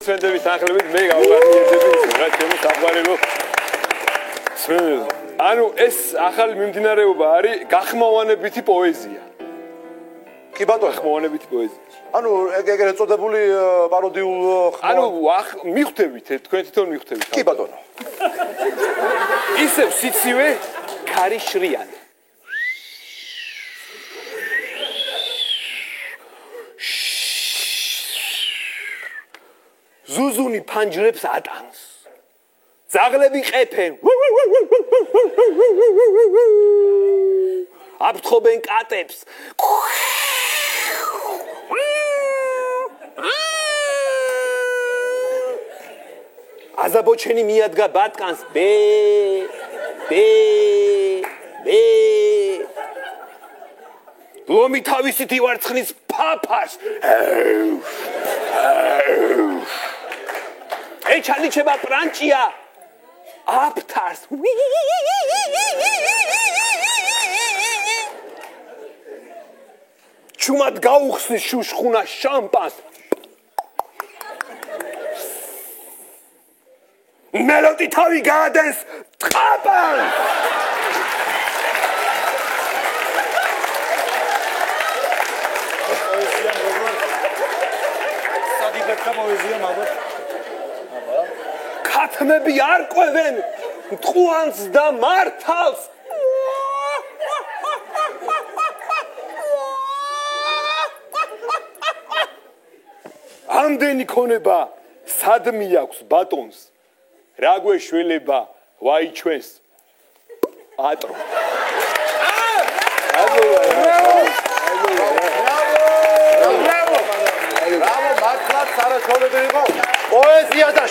Სვენდების თანხლებით მე გავგარდნიერდები რა ჩემი საყვარელო ანუ ეს ახალი მიმდინარეობა არის გახმოვანებითი პოეზია. კი ბატონო, გახმოვანებითი პოეზია. ანუ ეგრეთ წოდებული პაროდიულ ანუ მივხვდებით, თქვენ თვითონ მივხვდებით. კი ბატონო. ისევ სიცივე ქარი შრიანი. ზუზუნი ფანჯრებს ატანს. ზაღლები ყეფენ. აფრთხობენ კატებს. აზაბოჩენი მიადგა ბატკანს. ბე. ლომი თავისით ივარცხნის ფაფას. ეჩალიჩება პრანჭია. აფთარს. ჩუმად გაუხსნის შუშხუნა შამპანს. მელოდი თავი გაადენს ტყაპანს. პოეზია მაგათ. ქათმები არ ყვევენ მტყუანს და მართალს. ამდენი ქონება სადმი აქვს ბატონს. რა გვეშველება ვაიჩვენს ატრო. ბრავო, მართლაც არაშოლებრივი იყო. პოეზია და